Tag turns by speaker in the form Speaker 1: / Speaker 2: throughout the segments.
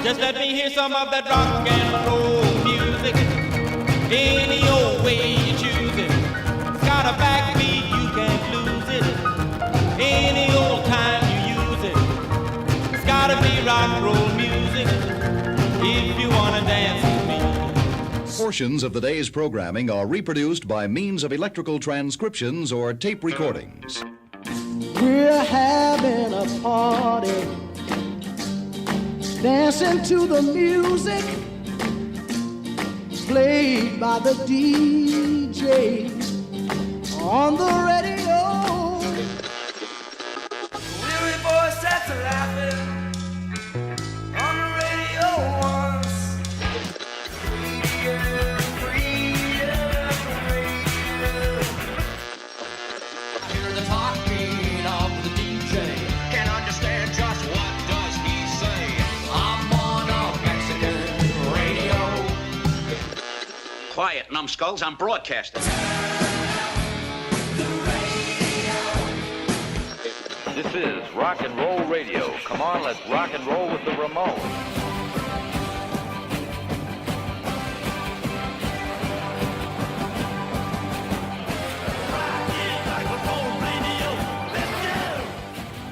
Speaker 1: Just let me hear some of that rock and roll music. Any old way you choose it. It's got a backbeat, you can't lose it. Any old time you use it. It's gotta be rock and roll music if you wanna dance with me.
Speaker 2: Portions of the day's programming are reproduced by means of electrical transcriptions or tape recordings.
Speaker 3: We're having a party, dancing to the music played by the DJ on the radio.
Speaker 4: Weary boy sat to laughing on the radio once. Freedom, freedom, freedom. I hear the talking of the DJ. Can't understand just what does he say. I'm on a Mexican radio.
Speaker 5: Quiet, numbskulls, I'm broadcasting.
Speaker 6: This is rock and roll radio. Come on, let's rock and roll with the Ramones.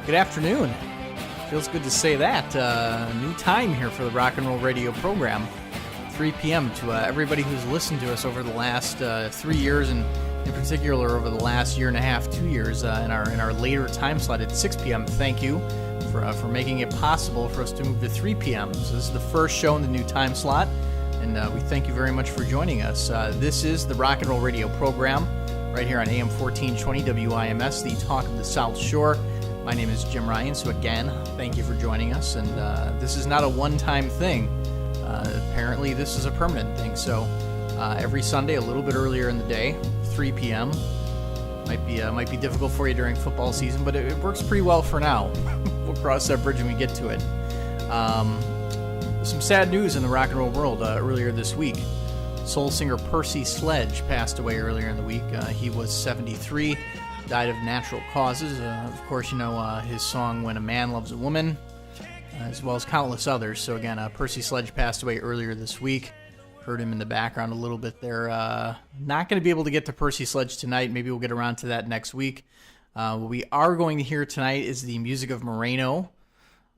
Speaker 7: Good afternoon. Feels good to say that. New time here for the Rock and Roll Radio program. 3 p.m. to everybody who's listened to us over the last 3 years, and in particular over the last year and a half, 2 years, in our later time slot at 6 p.m. Thank you for making it possible for us to move to 3 p.m. So this is the first show in the new time slot, and we thank you very much for joining us. This is the Rock and Roll Radio program right here on AM 1420 WIMS, the talk of the South Shore. My name is Jim Ryan, so again, thank you for joining us, and this is not a one-time thing. Apparently this is a permanent thing, so every Sunday a little bit earlier in the day, 3 p.m. Might be difficult for you during football season, but it works pretty well for now. We'll cross that bridge when we get to it. Some sad news in the rock and roll world earlier this week. Soul singer Percy Sledge passed away earlier in the week. He was 73, died of natural causes. Of course, you know his song When a Man Loves a Woman, as well as countless others. So again, Percy Sledge passed away earlier this week. Heard him in the background a little bit there. Not going to be able to get to Percy Sledge tonight. Maybe we'll get around to that next week. What we are going to hear tonight is the music of Moreno.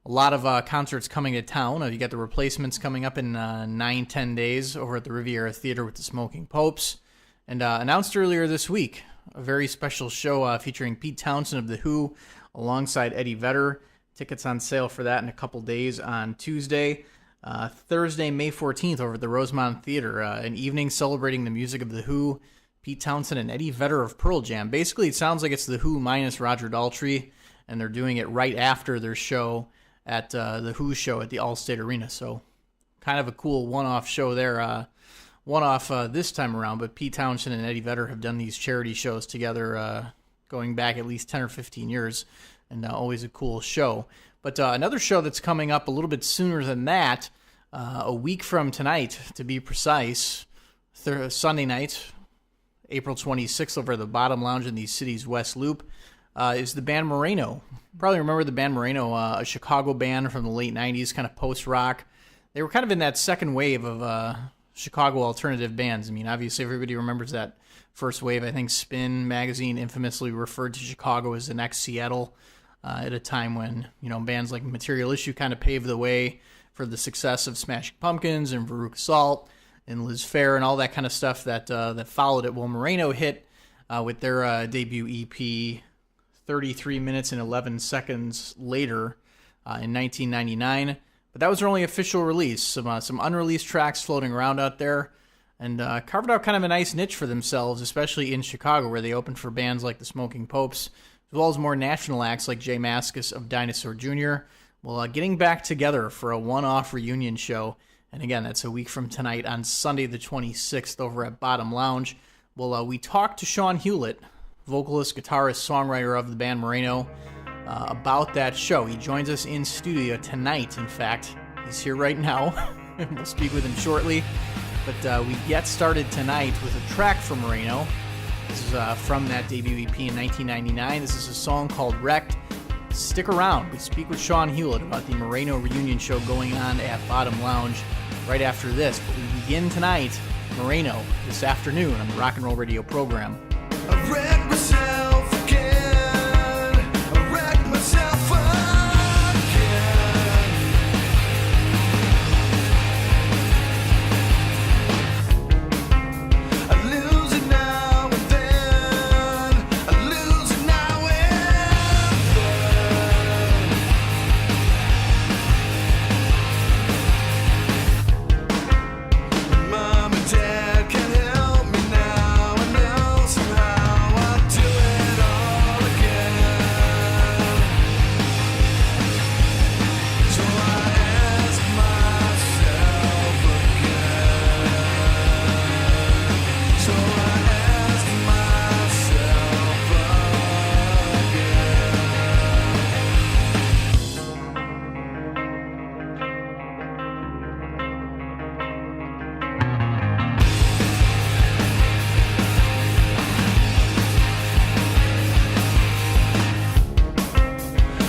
Speaker 7: A lot of concerts coming to town. You got the Replacements coming up in 9-10 days over at the Riviera Theater with the Smoking Popes. And announced earlier this week, a very special show featuring Pete Townshend of The Who alongside Eddie Vedder. Tickets on sale for that in a couple days on Tuesday. Thursday, May 14th, over at the Rosemont Theater. An evening celebrating the music of The Who, Pete Townshend, and Eddie Vedder of Pearl Jam. Basically, it sounds like it's The Who minus Roger Daltrey, and they're doing it right after their show at The Who show at the Allstate Arena. So kind of a cool one-off show there. One-off this time around, but Pete Townshend and Eddie Vedder have done these charity shows together going back at least 10 or 15 years. And always a cool show. But another show that's coming up a little bit sooner than that, a week from tonight, to be precise, Sunday night, April 26th, over at the Bottom Lounge in the city's West Loop, is the band Moreno. Probably remember the band Moreno, a Chicago band from the late 90s, kind of post-rock. They were kind of in that second wave of Chicago alternative bands. I mean, obviously everybody remembers that first wave. I think Spin magazine infamously referred to Chicago as the next Seattle. At a time when, you know, bands like Material Issue kind of paved the way for the success of Smashing Pumpkins and Veruca Salt and Liz Phair and all that kind of stuff that followed it. Well, Moreno hit with their debut EP 33 minutes and 11 seconds later in 1999. But that was their only official release. Some unreleased tracks floating around out there, and carved out kind of a nice niche for themselves, especially in Chicago, where they opened for bands like the Smoking Popes, as well as more national acts like Mascis of Dinosaur Jr. Well, getting back together for a one-off reunion show, and again, that's a week from tonight on Sunday the 26th over at Bottom Lounge. Well, we talked to Sean Hulet, vocalist, guitarist, songwriter of the band Moreno, about that show. He joins us in studio tonight, in fact. He's here right now, and we'll speak with him shortly. But we get started tonight with a track from Moreno. This is from that debut EP in 1999. This is a song called Wrecked. stick around. We speak with Sean Hulet about the Moreno reunion show going on at Bottom Lounge right after this. But we begin tonight, Moreno, this afternoon on the Rock and Roll Radio program.
Speaker 8: I wrecked myself again. I wrecked myself again. I lose it now and then. I lose it now and then. Mom and Dad can't help me now. I know somehow I'll do it all again. So I ask myself again. So I ask myself again.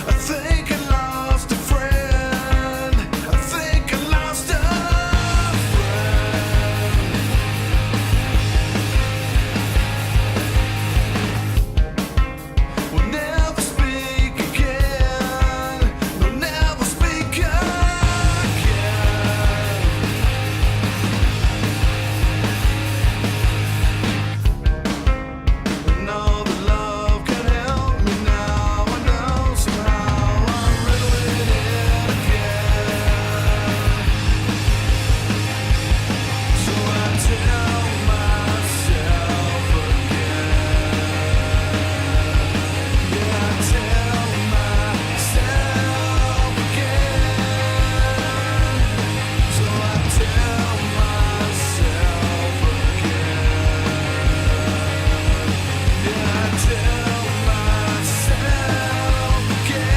Speaker 8: I think I lost a friend. I think I lost a friend. We'll never speak again. We'll never speak again. And all the love can help me now. I know somehow I'm ruining it again. So I tell myself again. Yeah, I tell myself again. So I tell myself again. Yeah, I tell myself again.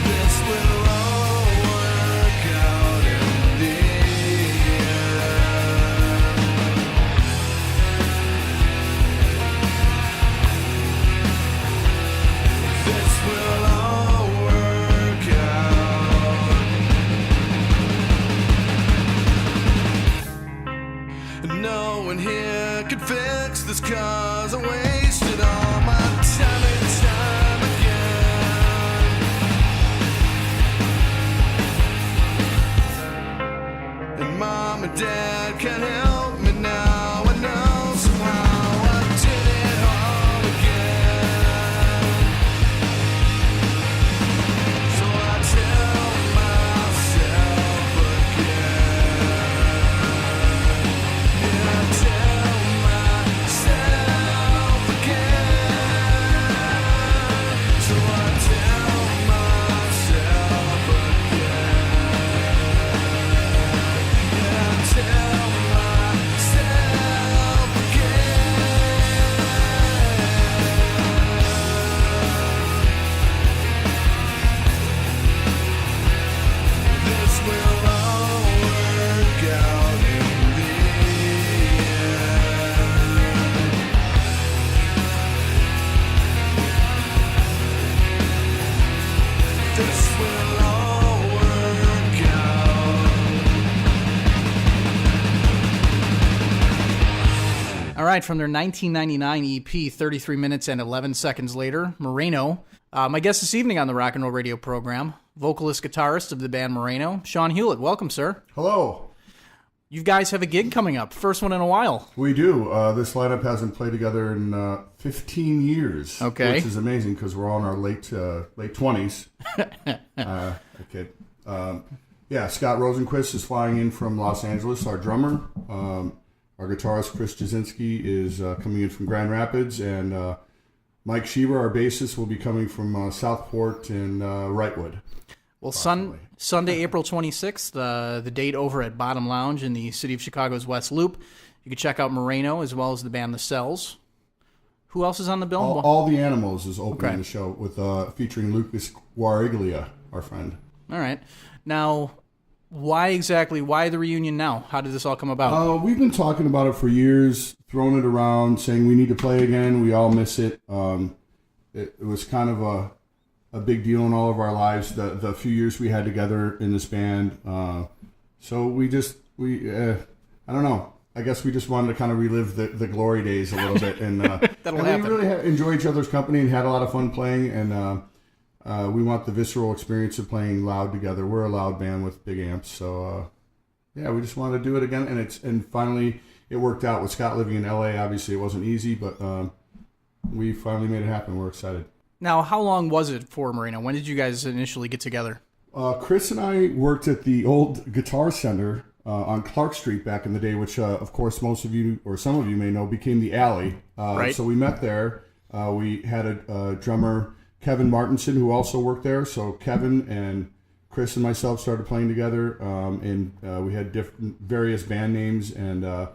Speaker 8: This will all work out in the end. This will all work out. No one here can fix this 'cause I wasted all my time and time again. And Mom and Dad can't help me now. I know somehow I did it all again. So I tell myself again. Yeah, I tell myself again. So I tell myself again. Yeah, I tell myself again. This will all work out in the end. This will all work out.
Speaker 7: All right, from their 1999 EP, 33 minutes and 11 seconds later, Moreno. My guest this evening on the Rock and Roll Radio program, vocalist, guitarist of the band Moreno, Sean Hulet. Welcome, sir.
Speaker 9: Hello.
Speaker 7: You guys have a gig coming up, first one in a while.
Speaker 9: We do. This lineup hasn't played together in 15 years.
Speaker 7: Okay.
Speaker 9: Which is amazing because we're all in our late 20s. Okay. Yeah, Scott Rosenquist is flying in from Los Angeles, our drummer. Our guitarist, Chris Jasinski, is coming in from Grand Rapids. And Mike Sheaver, our bassist, will be coming from Southport and Wrightwood.
Speaker 7: Well, Sunday, April 26th, the date over at Bottom Lounge in the city of Chicago's West Loop. You can check out Moreno as well as the band The Cells. Who else is on the bill?
Speaker 9: All the Animals is opening the show with featuring Lucas Guariglia, our friend.
Speaker 7: All right. Now, Why the reunion now? How did this all come about?
Speaker 9: We've been talking about it for years, throwing it around, saying we need to play again. We all miss it. It was kind of a big deal in all of our lives, the few years we had together in this band. So we I don't know. I guess we just wanted to kind of relive the glory days a little bit. And,
Speaker 7: That'll happen.
Speaker 9: We really enjoy each other's company and had a lot of fun playing. And we want the visceral experience of playing loud together. We're a loud band with big amps. So, we just wanted to do it again. And finally, it worked out. With Scott living in L.A., obviously it wasn't easy, but we finally made it happen. We're excited.
Speaker 7: Now, how long was it for Moreno? When did you guys initially get together?
Speaker 9: Chris and I worked at the old Guitar Center on Clark Street back in the day, which, of course, most of you or some of you may know became the Alley.
Speaker 7: Right.
Speaker 9: So we met there. We had a drummer, Kevin Martinson, who also worked there. So Kevin and Chris and myself started playing together, and we had various band names and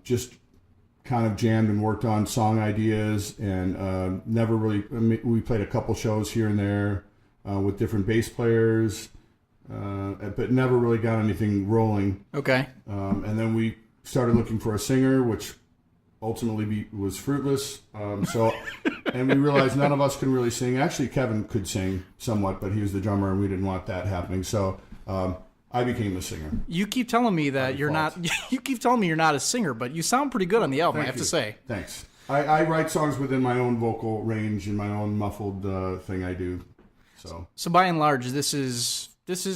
Speaker 9: just kind of jammed and worked on song ideas, and never really. We played a couple shows here and there with different bass players, but never really got anything rolling.
Speaker 7: Okay.
Speaker 9: And then we started looking for a singer, which ultimately was fruitless. And we realized none of us can really sing. Actually, Kevin could sing somewhat, but he was the drummer, and we didn't want that happening. So I became the singer.
Speaker 7: You keep telling me that you're not. You keep telling me you're not a singer, but you sound pretty good on the album. I have to say.
Speaker 9: Thanks. I write songs within my own vocal range and my own muffled thing I do. So
Speaker 7: by and large, this is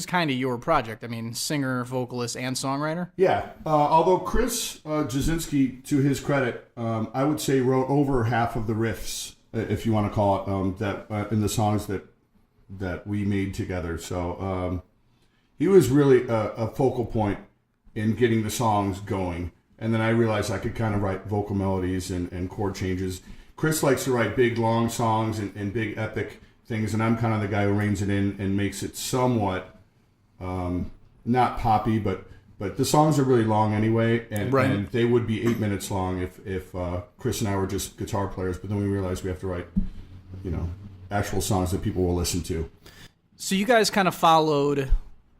Speaker 7: kind of your project. I mean, singer, vocalist, and songwriter.
Speaker 9: Yeah. Although Chris Jasinski, to his credit, I would say wrote over half of the riffs, if you want to call it, that in the songs that we made together. So he was really a focal point in getting the songs going. And then I realized I could kind of write vocal melodies and chord changes. Chris likes to write big, long songs and big, epic things, and I'm kind of the guy who reins it in and makes it somewhat not poppy, but the songs are really long anyway, and they would be 8 minutes long if Chris and I were just guitar players. But then we realized we have to write, actual songs that people will listen to.
Speaker 7: So you guys kind of followed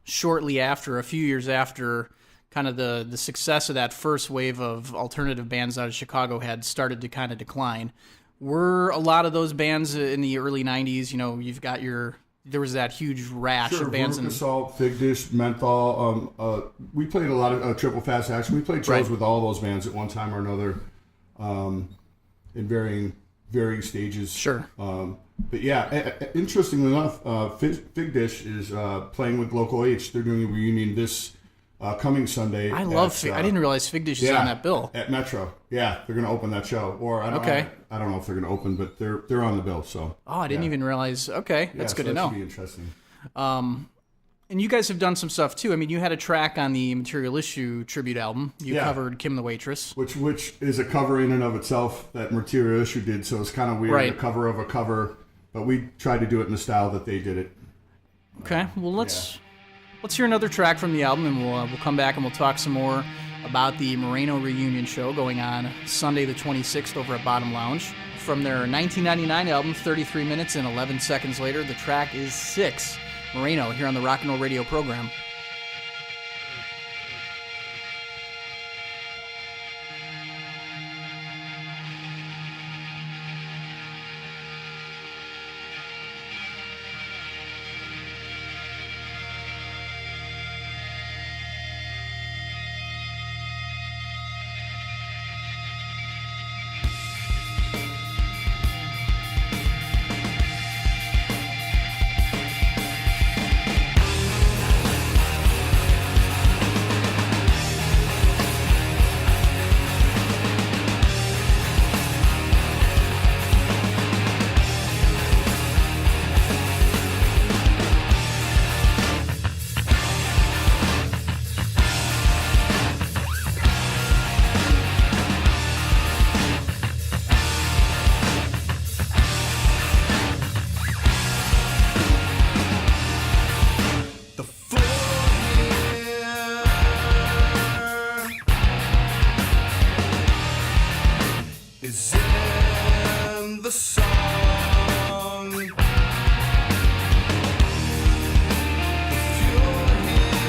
Speaker 7: shortly after, a few years after, kind of the success of that first wave of alternative bands out of Chicago had started to kind of decline. Were a lot of those bands in the early 90s, you've got there was that huge rash of bands.
Speaker 9: Sure, Assault, Fig Dish, Menthol. We played a lot of Triple Fast Action. We played shows with all those bands at one time or another in varying stages.
Speaker 7: Sure.
Speaker 9: But yeah, interestingly enough, Fig Dish is playing with Local H. They're doing a reunion this coming Sunday.
Speaker 7: I love Fig. I didn't realize Fig Dish is on that bill.
Speaker 9: At Metro. Yeah, they're going to open that show. Or I don't know if they're going to open, but they're on the bill. So.
Speaker 7: Oh, I didn't even realize. Okay, that's good to know.
Speaker 9: That should be interesting.
Speaker 7: And you guys have done some stuff too. I mean, you had a track on the Material Issue tribute album. You covered Kim the Waitress,
Speaker 9: which is a cover in and of itself that Material Issue did. So it's kind of weird, a cover of a cover. But we tried to do it in the style that they did it.
Speaker 7: Okay, well let's hear another track from the album, and we'll come back and we'll talk some more about the Moreno reunion show going on Sunday the 26th over at Bottom Lounge. From their 1999 album, 33 minutes and 11 seconds later, the track is 6. Moreno here on the Rock and Roll Radio program.
Speaker 8: The fuel here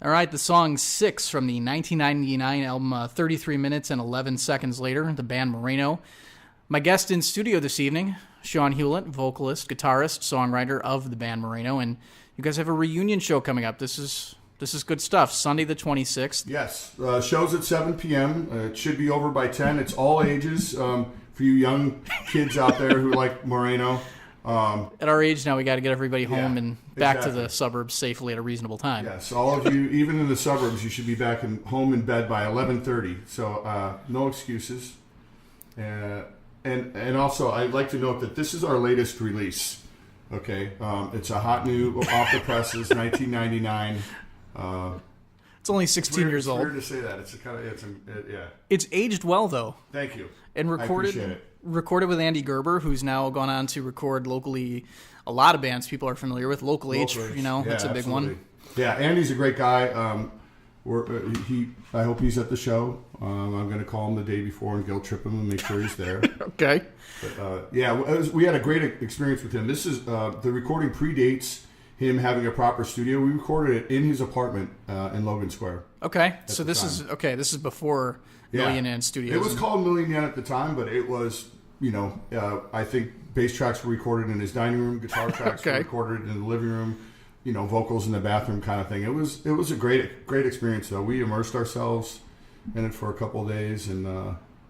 Speaker 7: All right, the song 6 from the 1999 album 33 Minutes and 11 Seconds Later, the band Moreno. My guest in studio this evening, Sean Hulet, vocalist, guitarist, songwriter of the band Moreno, and you guys have a reunion show coming up. This is good stuff. Sunday the 26th.
Speaker 9: Yes, show's at 7 p.m. It should be over by 10. It's all ages for you young kids out there who like Moreno.
Speaker 7: At our age now, we got to get everybody home and back
Speaker 9: exactly.
Speaker 7: to the suburbs safely at a reasonable time.
Speaker 9: Yes, all of you, even in the suburbs, you should be back home in bed by 11:30. So no excuses. And also, I'd like to note that this is our latest release. Okay, it's a hot new off the presses, 1999.
Speaker 7: It's only 16 years old.
Speaker 9: It's weird to say that. Yeah.
Speaker 7: It's aged well though.
Speaker 9: Thank you.
Speaker 7: And
Speaker 9: I appreciate it.
Speaker 7: Recorded with Andy Gerber, who's now gone on to record locally. A lot of bands people are familiar with. Local H, that's a big one.
Speaker 9: Yeah, Andy's a great guy. I hope he's at the show. I'm going to call him the day before and guilt trip him and make sure he's there.
Speaker 7: Okay.
Speaker 9: But, we had a great experience with him. This is the recording predates him having a proper studio. We recorded it in his apartment in Logan Square.
Speaker 7: Okay, so this is before Million Yen Studios.
Speaker 9: It was called Million Yen at the time, but it was, I think bass tracks were recorded in his dining room, guitar tracks were recorded in the living room, vocals in the bathroom kind of thing. It was a great experience though. We immersed ourselves in it for a couple of days and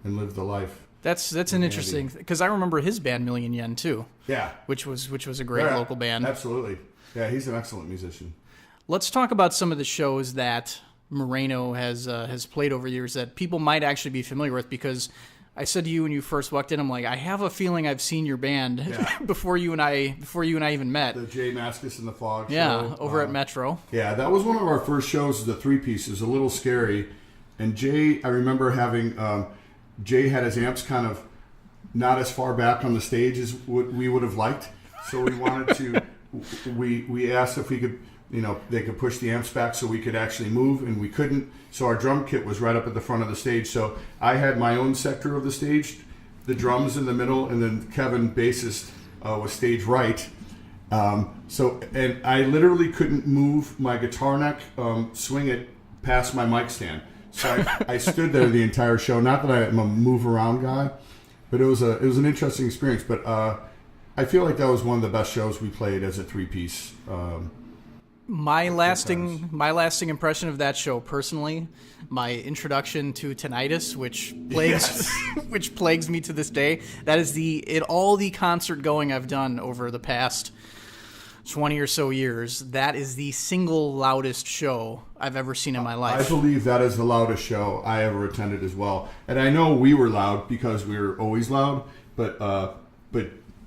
Speaker 9: lived the life.
Speaker 7: That's an interesting, because I remember his band Million Yen too.
Speaker 9: Yeah,
Speaker 7: which was a great local band.
Speaker 9: Absolutely. Yeah, he's an excellent musician.
Speaker 7: Let's talk about some of the shows that Moreno has played over years that people might actually be familiar with, because I said to you when you first walked in, I'm like, I have a feeling I've seen your band before you and I even met.
Speaker 9: The J Mascis and the Fog show.
Speaker 7: Yeah, over at Metro.
Speaker 9: Yeah, that was one of our first shows, the three-piece. It was a little scary. And Jay, I remember having, Jay had his amps kind of not as far back on the stage as what we would have liked. So we wanted to, we asked if we could, they could push the amps back so we could actually move, and we couldn't. So our drum kit was right up at the front of the stage. So I had my own sector of the stage, the drums in the middle, and then Kevin, bassist, was stage right. And I literally couldn't move my guitar neck, swing it past my mic stand. So I stood there the entire show. Not that I'm a move around guy, but it was an interesting experience. But I feel like that was one of the best shows we played as a three-piece.
Speaker 7: My lasting impression of that show, personally, my introduction to tinnitus, which plagues me to this day. That is all the concert going I've done over the past 20 or so years. That is the single loudest show I've ever seen in my life.
Speaker 9: I believe that is the loudest show I ever attended as well. And I know we were loud because we were always loud, but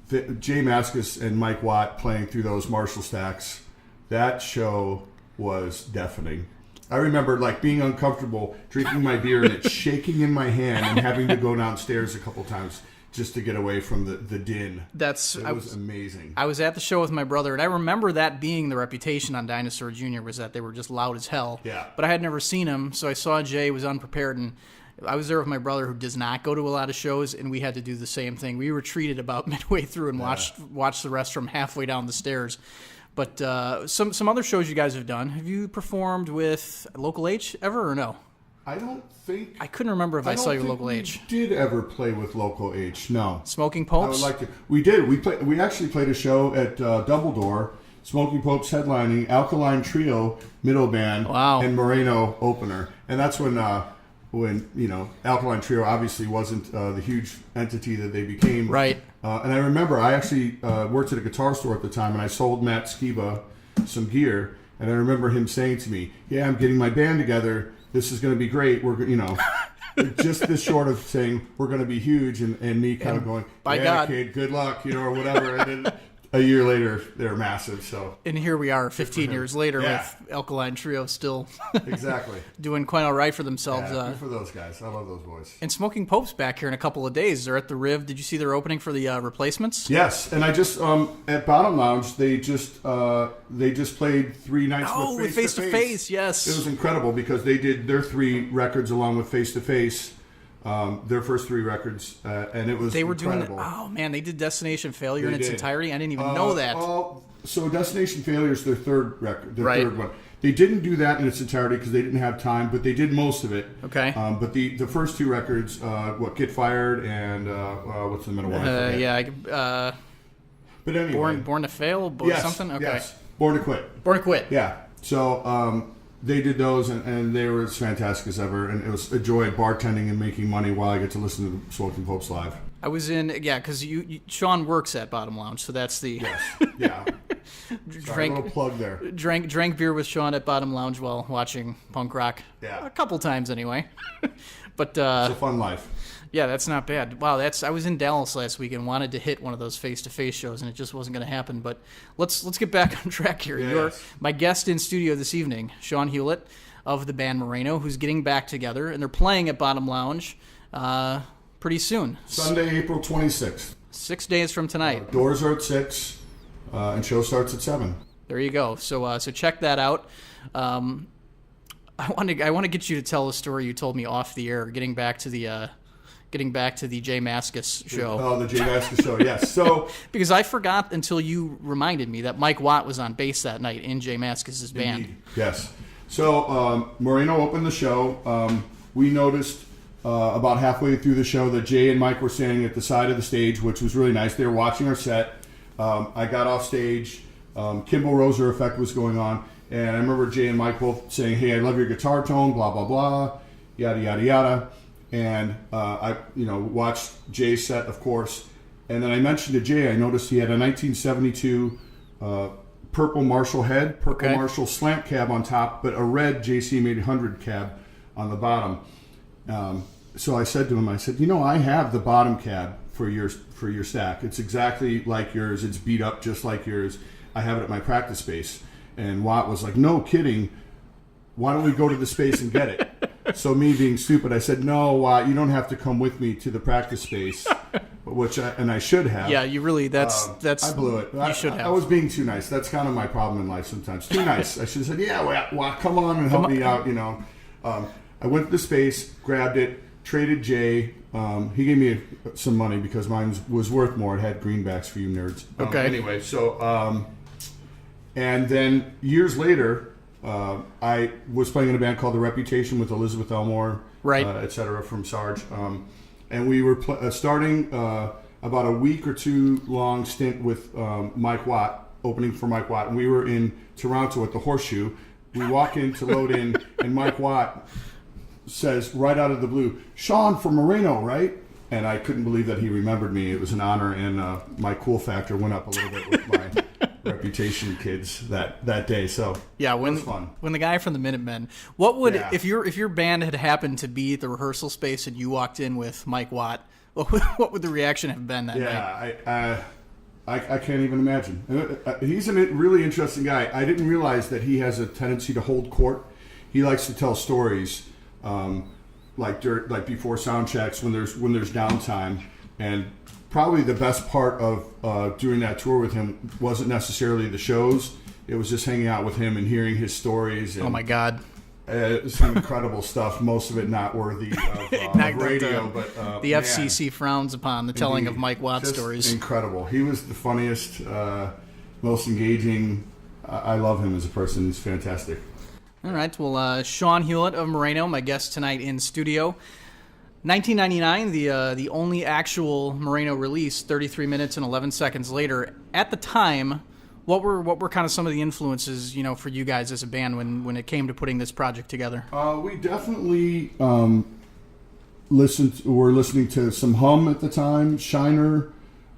Speaker 9: Jay Mascis and Mike Watt playing through those Marshall stacks, that show was deafening. I remember being uncomfortable, drinking my beer and it shaking in my hand and having to go downstairs a couple times just to get away from the din. It was amazing.
Speaker 7: I was at the show with my brother, and I remember that being the reputation on Dinosaur Jr. was that they were just loud as hell.
Speaker 9: Yeah.
Speaker 7: But I had never seen them, so I saw Jay was unprepared, and I was there with my brother, who does not go to a lot of shows, and we had to do the same thing. We retreated about midway through and watched the rest from halfway down the stairs. But some other shows you guys have done. Have you performed with Local H ever or no?
Speaker 9: I don't think...
Speaker 7: I couldn't remember if I saw you with Local H.
Speaker 9: We did ever play with Local H, no.
Speaker 7: Smoking Popes?
Speaker 9: I would like to. We did. We actually played a show at Double Door, Smoking Popes headlining, Alkaline Trio middle band, and Moreno opener. And that's when Alkaline Trio obviously wasn't the huge entity that they became.
Speaker 7: Right.
Speaker 9: And I remember I actually worked at a guitar store at the time, and I sold Matt Skiba some gear. And I remember him saying to me, "Yeah, I'm getting my band together. This is going to be great. We're just this short of saying we're going to be huge," and me kind of going,
Speaker 7: "By
Speaker 9: yeah,
Speaker 7: God,
Speaker 9: kid, good luck," or whatever. And then a year later, they're massive. So,
Speaker 7: and here we are, 15 years later, with Alkaline Trio still
Speaker 9: exactly
Speaker 7: doing quite all right for themselves.
Speaker 9: Yeah, good for those guys. I love those boys.
Speaker 7: And Smoking Popes back here in a couple of days. They're at the Riv. Did you see their opening for the Replacements?
Speaker 9: Yes, and I just at Bottom Lounge they just played 3 nights with Face to Face.
Speaker 7: Yes,
Speaker 9: it was incredible because they did their 3 records along with Face to Face. Their first 3 records, and it was
Speaker 7: they were
Speaker 9: incredible.
Speaker 7: doing. Oh man, they did Destination Failure in its entirety. I didn't even know that.
Speaker 9: So Destination Failure is their third record, third one. They didn't do that in its entirety because they didn't have time, but they did most of it.
Speaker 7: Okay.
Speaker 9: But the first 2 records, Get Fired and what's the middle one? But anyway.
Speaker 7: Born to Fail?
Speaker 9: Yes,
Speaker 7: Something? Okay.
Speaker 9: Yes. Born to Quit.
Speaker 7: Born to Quit.
Speaker 9: Yeah. So they did those, and they were as fantastic as ever. And it was a joy bartending and making money while I get to listen to the Smoking Popes live.
Speaker 7: I was in, because Sean works at Bottom Lounge, so that's the...
Speaker 9: Yes. Yeah. Sorry, a little plug there.
Speaker 7: Drank beer with Sean at Bottom Lounge while watching punk rock.
Speaker 9: Yeah.
Speaker 7: A couple times anyway. But
Speaker 9: it's a fun life.
Speaker 7: Yeah, that's not bad. Wow, I was in Dallas last week and wanted to hit one of those face-to-face shows, and it just wasn't going to happen. But let's get back on track here.
Speaker 9: Yes.
Speaker 7: You're my guest in studio this evening, Sean Hulet of the band Moreno, who's getting back together, and they're playing at Bottom Lounge pretty soon.
Speaker 9: Sunday, April 26th.
Speaker 7: 6 days from tonight.
Speaker 9: Doors are at 6, and show starts at 7.
Speaker 7: There you go. So check that out. I want to get you to tell a story you told me off the air. Getting back to the Jay Mascis show.
Speaker 9: Oh, the Jay Mascis show. Yes. So
Speaker 7: because I forgot until you reminded me that Mike Watt was on bass that night in Jay Mascis's band.
Speaker 9: Indeed. Yes. So Moreno opened the show. We noticed about halfway through the show that Jay and Mike were standing at the side of the stage, which was really nice. They were watching our set. I got off stage. Kimball Roser effect was going on. And I remember Jay and Mike both saying, "Hey, I love your guitar tone, blah, blah, blah, yada, yada, yada." And I watched Jay's set, of course. And then I mentioned to Jay, I noticed he had a 1972 purple Marshall head, purple Marshall slant cab on top, but a red JCM 800 cab on the bottom. So I said to him, I said, I have the bottom cab for your stack. It's exactly like yours. It's beat up just like yours. I have it at my practice space. And Watt was like, "No kidding. Why don't we go to the space and get it?" So me being stupid, I said, "No, Watt, you don't have to come with me to the practice space," which I should have.
Speaker 7: Yeah, you really, that's
Speaker 9: I blew it.
Speaker 7: You should have.
Speaker 9: I was being too nice. That's kind of my problem in life sometimes. Too nice. I should have said, "Yeah, Watt, come on and help me out." I went to the space, grabbed it, traded Jay. He gave me some money because mine was worth more. It had greenbacks for you nerds.
Speaker 7: Okay.
Speaker 9: Anyway, so and then years later, I was playing in a band called The Reputation with Elizabeth Elmore,
Speaker 7: right,
Speaker 9: etc. from Sarge, and we were starting about a week or two long stint with Mike Watt, opening for Mike Watt, and we were in Toronto at the Horseshoe. We walk in to load in, and Mike Watt says right out of the blue, "Sean from Moreno, right?" And I couldn't believe that he remembered me. It was an honor, and my cool factor went up a little bit with my Reputation kids that day. So
Speaker 7: yeah,
Speaker 9: it was fun.
Speaker 7: When the guy from the Minutemen, what would if your band had happened to be at the rehearsal space and you walked in with Mike Watt, what would the reaction have been that night?
Speaker 9: Yeah, I can't even imagine. He's a really interesting guy. I didn't realize that he has a tendency to hold court. He likes to tell stories, like before sound checks when there's downtime. And probably the best part of doing that tour with him wasn't necessarily the shows. It was just hanging out with him and hearing his stories. And,
Speaker 7: oh my God.
Speaker 9: Some incredible stuff. Most of it not worthy of radio, but
Speaker 7: the FCC frowns upon the telling of Mike Watt stories.
Speaker 9: Incredible. He was the funniest, most engaging. I love him as a person. He's fantastic.
Speaker 7: All right. Well, Sean Hulet of Moreno, my guest tonight in studio. 1999, the only actual Moreno release, 33 minutes and 11 seconds later. At the time, what were kind of some of the influences, for you guys as a band when it came to putting this project together?
Speaker 9: We definitely were listening to some Hum at the time, Shiner.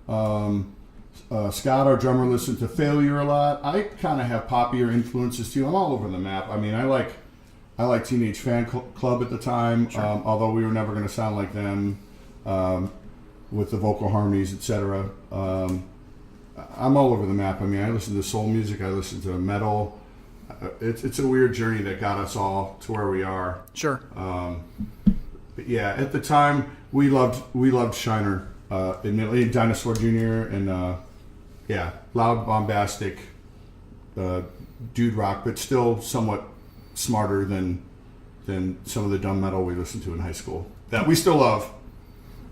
Speaker 9: Scott, our drummer, listened to Failure a lot. I kind of have poppier influences too. I'm all over the map. I mean, I like Teenage Fan Club at the time, sure. Although we were never going to sound like them with the vocal harmonies, etc. I'm all over the map. I mean, I listen to soul music. I listen to metal. It's a weird journey that got us all to where we are.
Speaker 7: Sure.
Speaker 9: But yeah, at the time we loved Shiner, admittedly, Dinosaur Jr. and loud, bombastic, dude rock, but still somewhat smarter than some of the dumb metal we listened to in high school that we still love,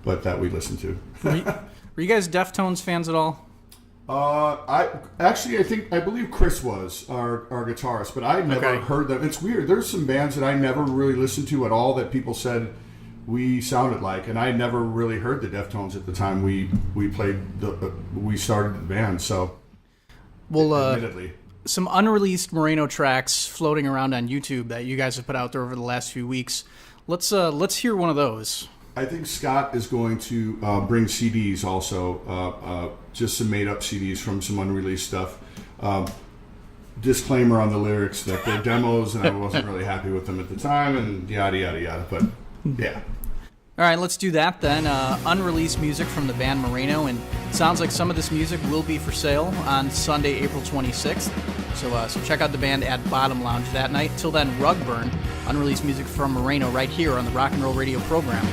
Speaker 9: but that we listened to.
Speaker 7: Were you guys Deftones fans at all?
Speaker 9: I believe Chris was our guitarist, but I never heard them. It's weird. There's some bands that I never really listened to at all that people said we sounded like, and I never really heard the Deftones at the time we started the band. So, admittedly.
Speaker 7: Some unreleased Moreno tracks floating around on YouTube that you guys have put out there over the last few weeks. Let's hear one of those.
Speaker 9: I think Scott is going to bring CDs also, just some made-up CDs from some unreleased stuff. Disclaimer on the lyrics that they're demos, and I wasn't really happy with them at the time, and yada, yada, yada. But, yeah.
Speaker 7: All right, let's do that then. Unreleased music from the band Moreno, and it sounds like some of this music will be for sale on Sunday, April 26th. So check out the band at Bottom Lounge that night. Till then, Rugburn, unreleased music from Moreno right here on the Rock and Roll Radio program.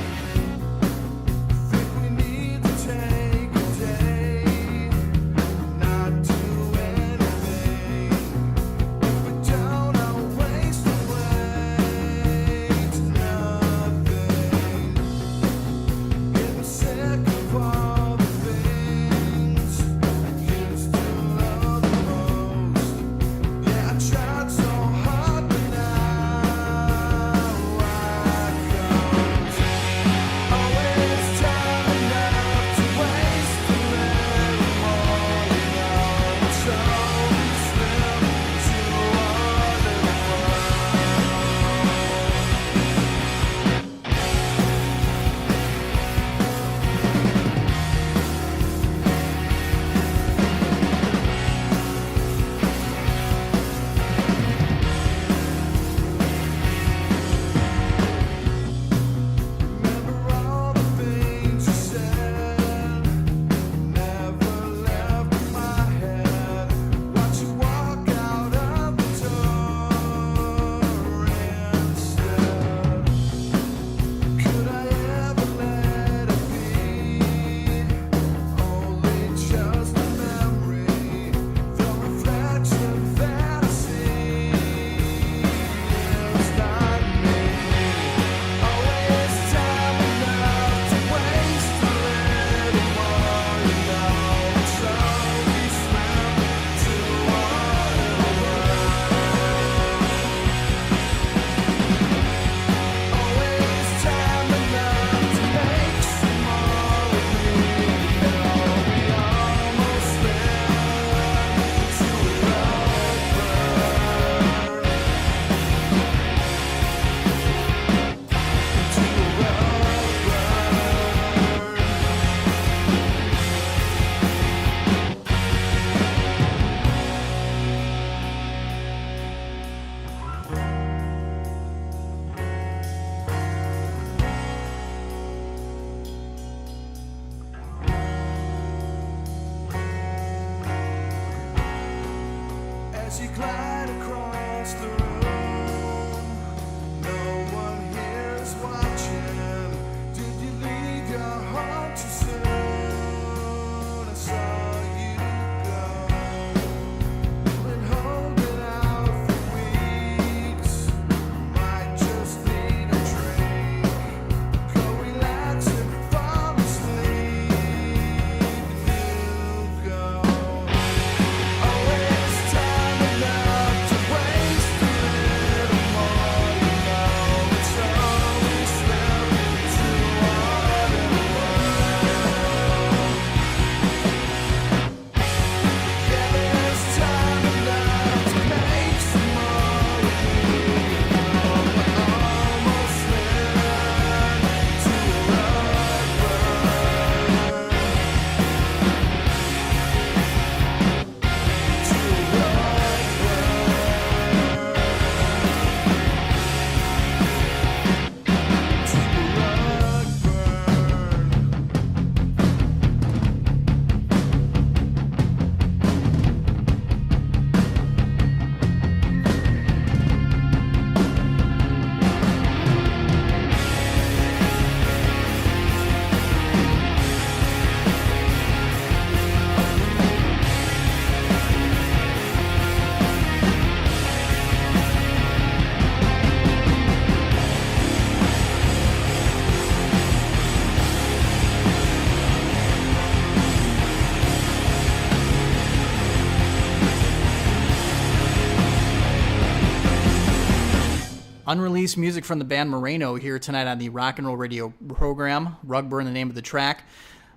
Speaker 7: Unreleased music from the band Moreno here tonight on the Rock and Roll Radio program. Rugburn, the name of the track.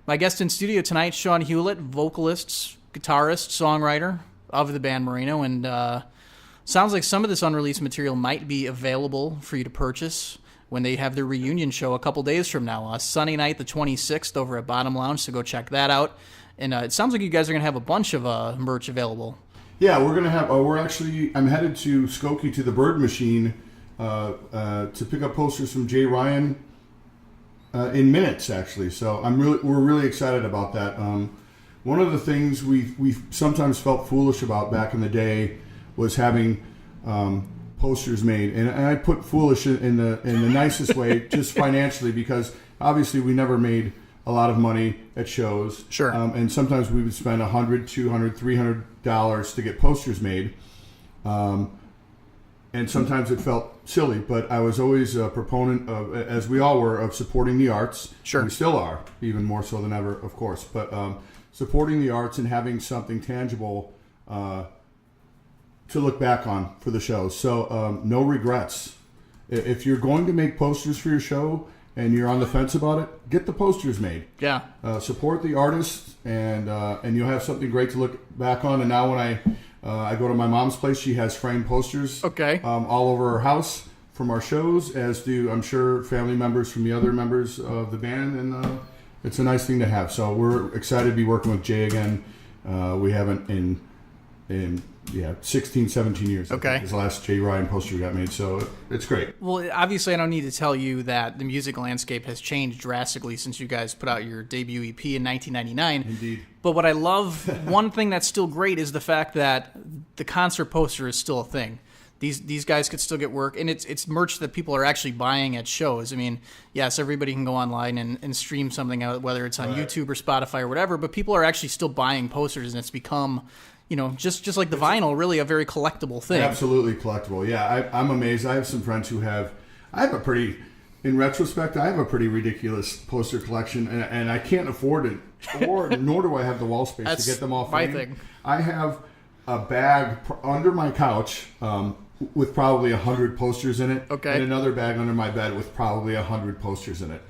Speaker 7: My guest in studio tonight, Sean Hulet, vocalist, guitarist, songwriter of the band Moreno, and sounds like some of this unreleased material might be available for you to purchase when they have their reunion show a couple days from now. Sunday night, the 26th, over at Bottom Lounge, so go check that out. And it sounds like you guys are going to have a bunch of merch available.
Speaker 9: Yeah, we're going to have, I'm headed to Skokie to the Bird Machine to pick up posters from Jay Ryan in minutes, actually. So we're really excited about that. One of the things we sometimes felt foolish about back in the day was having posters made, and I put foolish in the nicest way, just financially, because obviously we never made a lot of money at shows.
Speaker 7: Sure.
Speaker 9: And sometimes we would spend $100, $200, $300 to get posters made. And sometimes it felt silly, but I was always a proponent of, as we all were, of supporting the arts.
Speaker 7: Sure.
Speaker 9: We still are, even more so than ever, of course. But supporting the arts and having something tangible to look back on for the show. So no regrets. If you're going to make posters for your show and you're on the fence about it, get the posters made.
Speaker 7: Yeah.
Speaker 9: Support the artists, and you'll have something great to look back on. And now when I go to my mom's place, she has framed posters all over her house from our shows, as do, I'm sure, family members from the other members of the band. And it's a nice thing to have. So we're excited to be working with Jay again. We haven't in 16, 17 years.
Speaker 7: Okay.
Speaker 9: I think, is the last Jay Ryan poster we got made. So it's great.
Speaker 7: Well, obviously, I don't need to tell you that the music landscape has changed drastically since you guys put out your debut EP in 1999.
Speaker 9: Indeed.
Speaker 7: But what I love, one thing that's still great is the fact that the concert poster is still a thing. These guys could still get work, and it's merch that people are actually buying at shows. I mean, yes, everybody can go online and stream something out, whether it's on YouTube or Spotify or whatever, but people are actually still buying posters, and it's become, just like the vinyl, really a very collectible thing.
Speaker 9: Absolutely collectible. Yeah, I'm amazed. I have some friends who have in retrospect, I have a pretty ridiculous poster collection, and I can't afford it, nor do I have the wall space to get them all framed.
Speaker 7: My thing.
Speaker 9: I have a bag under my couch with probably 100 posters in it, and another bag under my bed with probably 100 posters in it.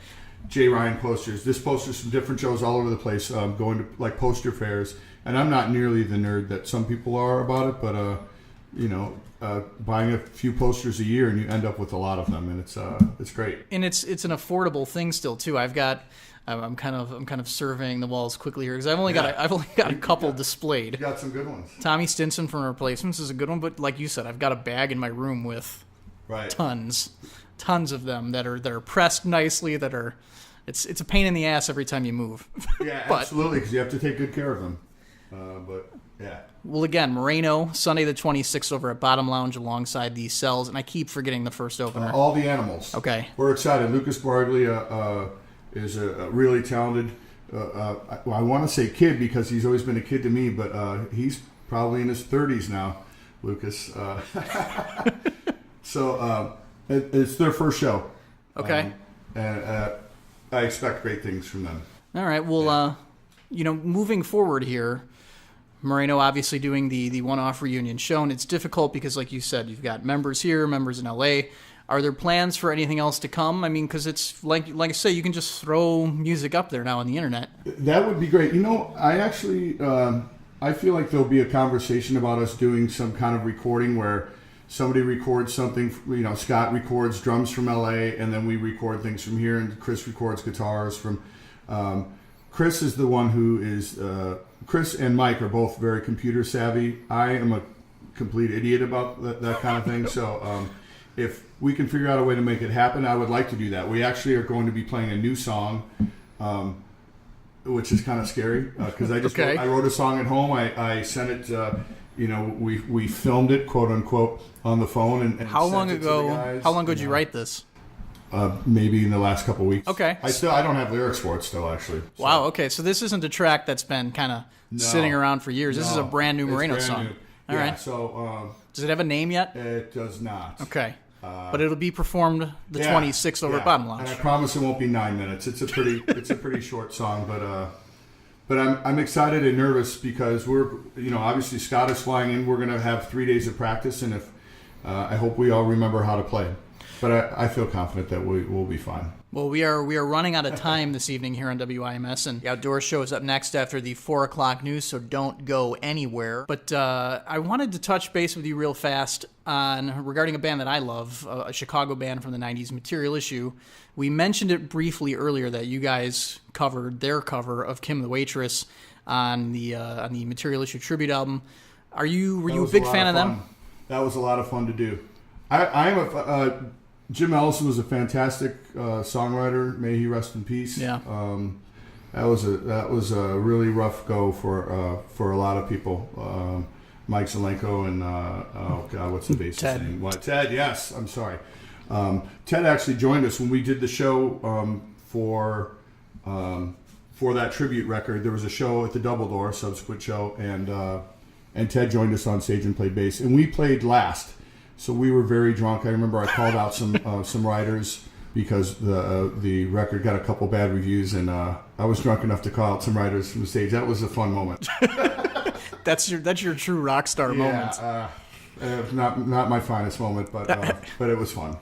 Speaker 9: Jay Ryan posters. This posters from different shows all over the place, going to like poster fairs. And I'm not nearly the nerd that some people are about it, but buying a few posters a year and you end up with a lot of them, and it's great.
Speaker 7: And it's an affordable thing still too. I'm kind of surveying the walls quickly here because I've only got a couple displayed.
Speaker 9: You got some good ones.
Speaker 7: Tommy Stinson from Replacements is a good one, but like you said, I've got a bag in my room with tons of them that are pressed nicely. It's a pain in the ass every time you move.
Speaker 9: Yeah, absolutely, because you have to take good care of them. But yeah.
Speaker 7: Well, again, Moreno, Sunday the 26th over at Bottom Lounge alongside the Cells, and I keep forgetting the first opener.
Speaker 9: All the Animals.
Speaker 7: Okay.
Speaker 9: We're excited. Lucas Barglia is a really talented, I want to say kid because he's always been a kid to me, but he's probably in his 30s now, Lucas. So it's their first show.
Speaker 7: Okay.
Speaker 9: And I expect great things from them.
Speaker 7: All right. Well, moving forward here, Moreno obviously doing the one-off reunion show, and it's difficult because, like you said, you've got members here, members in LA. Are there plans for anything else to come? I mean, because it's like I say, you can just throw music up there now on the internet. That
Speaker 9: would be great. I actually I feel like there'll be a conversation about us doing some kind of recording where somebody records something. Scott records drums from LA, and then we record things from here, and Chris records guitars from. Chris is the one who is. Chris and Mike are both very computer savvy. I am a complete idiot about that kind of thing. So if we can figure out a way to make it happen, I would like to do that. We actually are going to be playing a new song, which is kind of scary because I wrote a song at home. I sent it. We filmed it, quote unquote, on the phone. And
Speaker 7: how long ago? How long ago did you write this?
Speaker 9: Maybe in the last couple of weeks.
Speaker 7: Okay.
Speaker 9: I don't have lyrics for it still, actually. So.
Speaker 7: Wow. Okay. So this isn't a track that's been kind of sitting around for years. This is a brand new Moreno song.
Speaker 9: New.
Speaker 7: All right.
Speaker 9: So
Speaker 7: does it have a name yet?
Speaker 9: It does not.
Speaker 7: Okay. But it'll be performed the 26th over at Bottom Lounge.
Speaker 9: And I promise it won't be 9 minutes. It's a pretty short song, but I'm excited and nervous because we're obviously Scott is flying in. We're going to have 3 days of practice, and I hope we all remember how to play. But I feel confident that we'll be fine.
Speaker 7: Well, we are running out of time this evening here on WIMS, and the Outdoor Show is up next after the 4 o'clock news, so don't go anywhere. But I wanted to touch base with you real fast regarding a band that I love, a Chicago band from the 90s, Material Issue. We mentioned it briefly earlier that you guys covered their cover of Kim the Waitress on the Material Issue tribute album. Were you a big fan of them?
Speaker 9: That was a lot of fun to do. Jim Ellison was a fantastic songwriter. May he rest in peace.
Speaker 7: Yeah.
Speaker 9: That was a really rough go for a lot of people. Mike Zelenko and what's the bassist name? Ted. Yes, I'm sorry. Ted actually joined us when we did the show for that tribute record. There was a show at the Double Door, subsequent show, and Ted joined us on stage and played bass, and we played last. So we were very drunk. I remember I called out some writers because the record got a couple bad reviews, and I was drunk enough to call out some writers from the stage. That was a fun moment.
Speaker 7: That's your true rock star moment.
Speaker 9: Not my finest moment, but it was fun.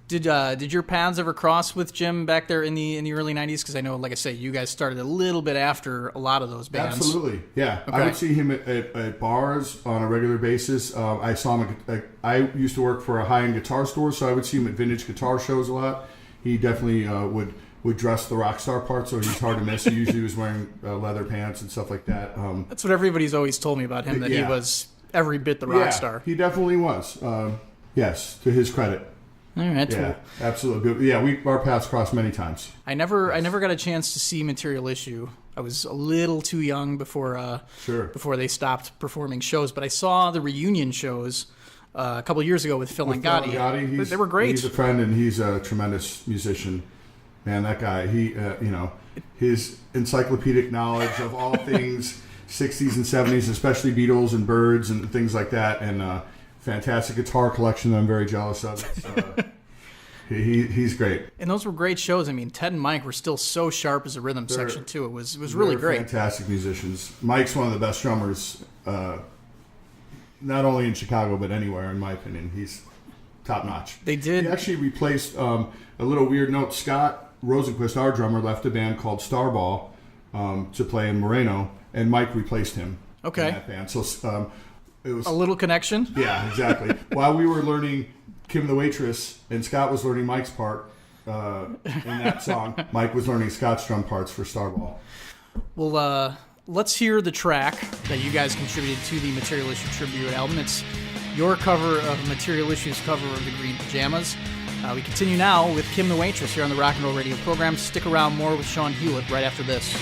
Speaker 7: Did your paths ever cross with Jim back there in the early 90s? Because I know, like I say, you guys started a little bit after a lot of those bands.
Speaker 9: Absolutely, yeah. Okay. I would see him at bars on a regular basis. I saw him. I used to work for a high-end guitar store, so I would see him at vintage guitar shows a lot. He definitely would dress the rock star part, so he's hard to miss. He usually was wearing leather pants and stuff like that.
Speaker 7: That's what everybody's always told me about him, that he was every bit the rock star.
Speaker 9: He definitely was. Yes, to his credit.
Speaker 7: All right,
Speaker 9: yeah, absolutely. Yeah, our paths crossed many times.
Speaker 7: I never got a chance to see Material Issue. I was a little too young before they stopped performing shows. But I saw the reunion shows a couple of years ago with Phil Angotti. They were great.
Speaker 9: He's a friend, and he's a tremendous musician. Man, that guy. His encyclopedic knowledge of all things 60s and 70s, especially Beatles and Byrds and things like that, and fantastic guitar collection that I'm very jealous of. He's great.
Speaker 7: And those were great shows. I mean, Ted and Mike were still so sharp as a rhythm section too. It was really great.
Speaker 9: Fantastic musicians. Mike's one of the best drummers, not only in Chicago but anywhere, in my opinion. He's top notch.
Speaker 7: He
Speaker 9: actually replaced a little weird note. Scott Rosenquist, our drummer, left a band called Starball to play in Moreno, and Mike replaced him in that band. So. It was
Speaker 7: a little connection.
Speaker 9: Yeah, exactly. While we were learning Kim the Waitress and Scott was learning Mike's part in that song, Mike was learning Scott's drum parts for Starball.
Speaker 7: Well, let's hear the track that you guys contributed to the Material Issue tribute album. It's your cover of Material Issue's cover of the Green Pajamas. We continue now with Kim the Waitress here on the Rock and Roll Radio program. Stick around, more with Sean Hulet right after this.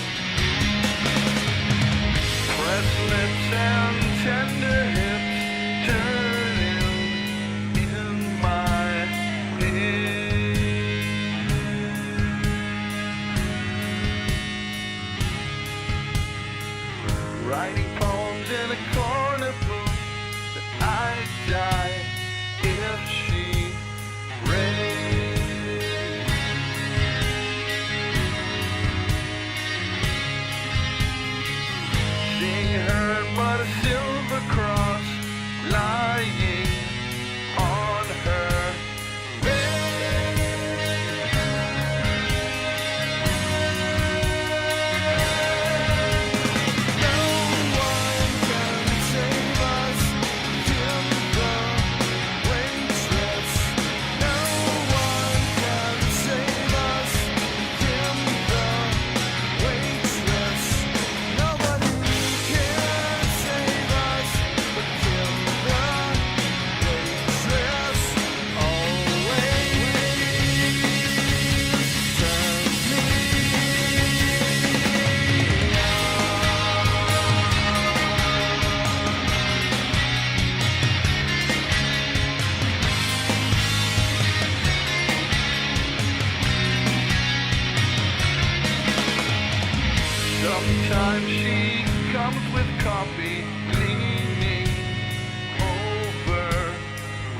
Speaker 8: Breathless and tender hips turning in my head. Writing poems in a corner booth that I'd die if she read. Seeing her but a silver cross lying on her bed. No one can save us, Kim the Waitress. No one can save us, Kim the Waitress. Nobody can save us but Kim the Waitress. Always turns me Sometimes she comes with coffee, leaning over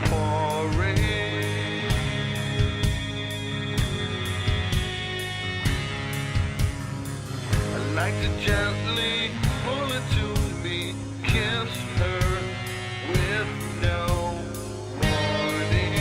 Speaker 8: pouring. I like to gently pull it to me, kiss her with no warning.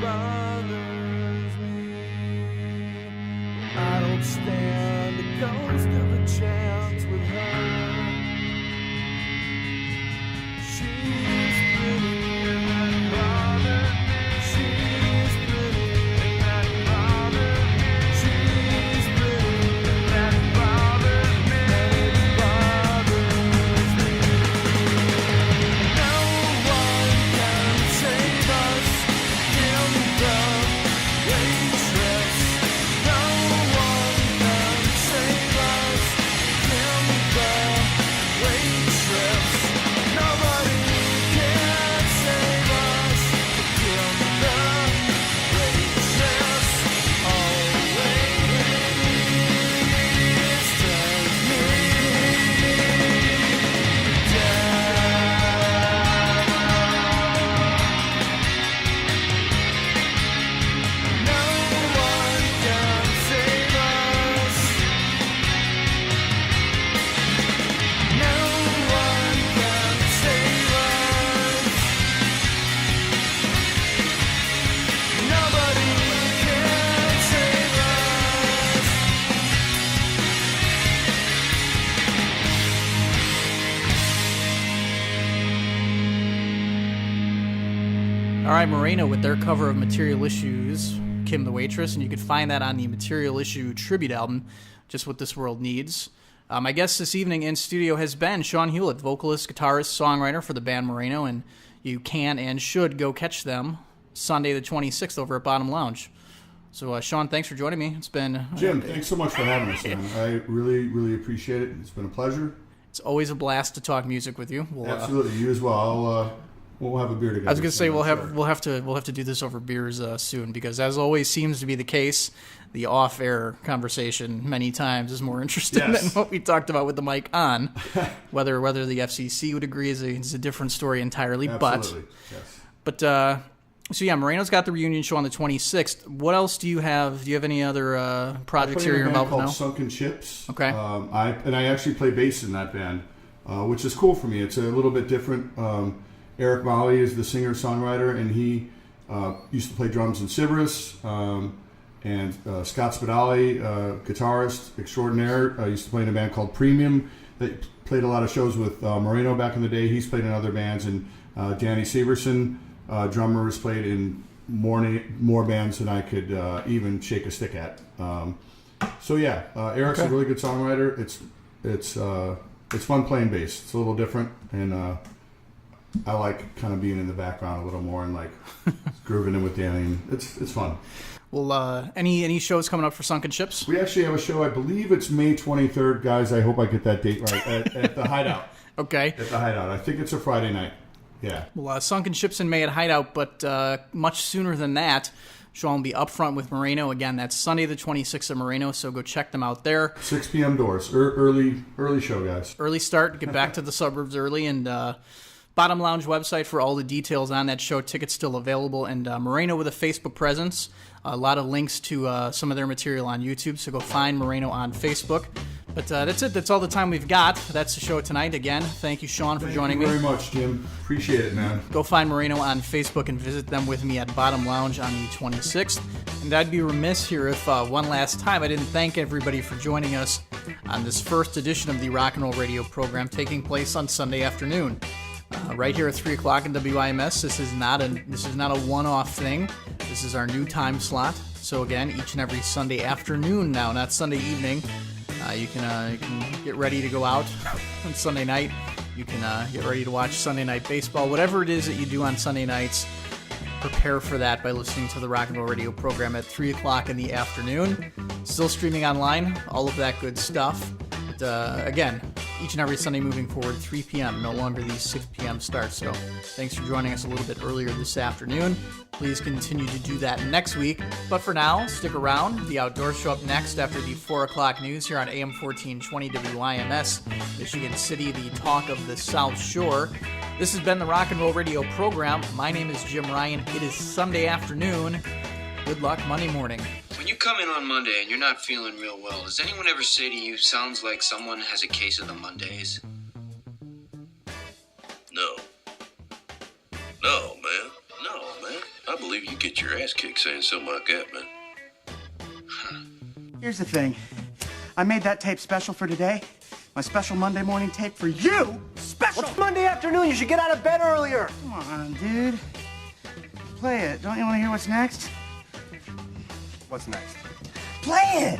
Speaker 8: bothers me. I don't stand a ghost of a chance with her. She's pretty and that bothered me. She's pretty and that bothered me. She's pretty and that bothered me. And it bothers me. No one can save us. Kill the waitress. No one can save us. Kill the waitress. Nobody can save us. Kill the waitress. Always tells me no one can save us. No one can save us. Nobody can save us.
Speaker 7: All right, Moreno with their cover of Material Issues, Kim the Waitress, and you can find that on the Material Issue tribute album, Just What This World Needs. My guest this evening in studio has been Sean Hulet, vocalist, guitarist, songwriter for the band Moreno, and you can and should go catch them Sunday the 26th over at Bottom Lounge. So, Sean, thanks for joining me. It's been...
Speaker 9: Jim, thanks so much for having us, man. I really, really appreciate it. It's been a pleasure.
Speaker 7: It's always a blast to talk music with you. We'll,
Speaker 9: Absolutely, you as well. We'll have a beer together.
Speaker 7: I was going to say
Speaker 9: sometime,
Speaker 7: we'll have to do this over beers soon, because as always seems to be the case, the off-air conversation many times is more interesting
Speaker 9: Yes.
Speaker 7: than what we talked about with the mic on. whether the FCC would agree is a different story entirely.
Speaker 9: Absolutely, yes.
Speaker 7: But so yeah, Moreno's got the reunion show on the 26th. What else do you have? Do you have any other projects here you're involved with now?
Speaker 9: Sunken Chips.
Speaker 7: Okay.
Speaker 9: I actually play bass in that band, which is cool for me. It's a little bit different. Eric Molly is the singer-songwriter, and he used to play drums in Sybaris. And Scott Spadali, guitarist extraordinaire, used to play in a band called Premium. They played a lot of shows with Moreno back in the day. He's played in other bands, and Danny Severson, drummer, has played in more bands than I could even shake a stick at. So yeah, Eric's a really good songwriter. It's fun playing bass. It's a little different, and I like kind of being in the background a little more and like grooving in with Danny. It's fun.
Speaker 7: Well, any shows coming up for Sunken Chips?
Speaker 9: We actually have a show. I believe it's May 23rd, guys. I hope I get that date right at the Hideout.
Speaker 7: Okay.
Speaker 9: At the Hideout. I think it's a Friday night. Yeah.
Speaker 7: Well, Sunken Chips in May at Hideout, but much sooner than that, Sean will be up front with Moreno. Again, that's Sunday the 26th at Moreno, so go check them out there.
Speaker 9: 6 p.m. doors. Early show, guys.
Speaker 7: Early start. Get back to the suburbs early, and Bottom Lounge website for all the details on that show. Tickets still available, and Moreno with a Facebook presence. A lot of links to some of their material on YouTube, so go find Moreno on Facebook. But that's it. That's all the time we've got. That's the show tonight. Again, thank you, Sean, for joining me.
Speaker 9: Thank you very much, Jim. Appreciate it, man.
Speaker 7: Go find Moreno on Facebook and visit them with me at Bottom Lounge on the 26th. And I'd be remiss here if one last time I didn't thank everybody for joining us on this first edition of the Rock and Roll Radio program taking place on Sunday afternoon. Right here at 3 o'clock in WIMS. This is not a one-off thing. This is our new time slot. So again, each and every Sunday afternoon now, not Sunday evening. You can get ready to go out on Sunday night. You can get ready to watch Sunday Night Baseball. Whatever it is that you do on Sunday nights, prepare for that by listening to the Rock and Roll Radio program at 3 o'clock in the afternoon. Still streaming online, all of that good stuff. But again, each and every Sunday moving forward, 3 p.m., no longer the 6 p.m. start. So thanks for joining us a little bit earlier this afternoon. Please continue to do that next week. But for now, stick around. The Outdoor Show up next after the 4 o'clock news here on AM 1420 WIMS, Michigan City, the talk of the South Shore. This has been the Rock and Roll Radio program. My name is Jim Ryan. It is Sunday afternoon. Good luck Monday morning.
Speaker 10: When you come in on Monday and you're not feeling real well, does anyone ever say to you, sounds like someone has a case of the Mondays?
Speaker 11: No. No, man. I believe you get your ass kicked saying something like that, man.
Speaker 12: Here's the thing. I made that tape special for today. My special Monday morning tape for you. Special!
Speaker 13: What's Monday afternoon? You should get out of bed earlier.
Speaker 12: Come on, dude. Play it. Don't you want to hear what's next?
Speaker 13: What's next?
Speaker 12: Play it!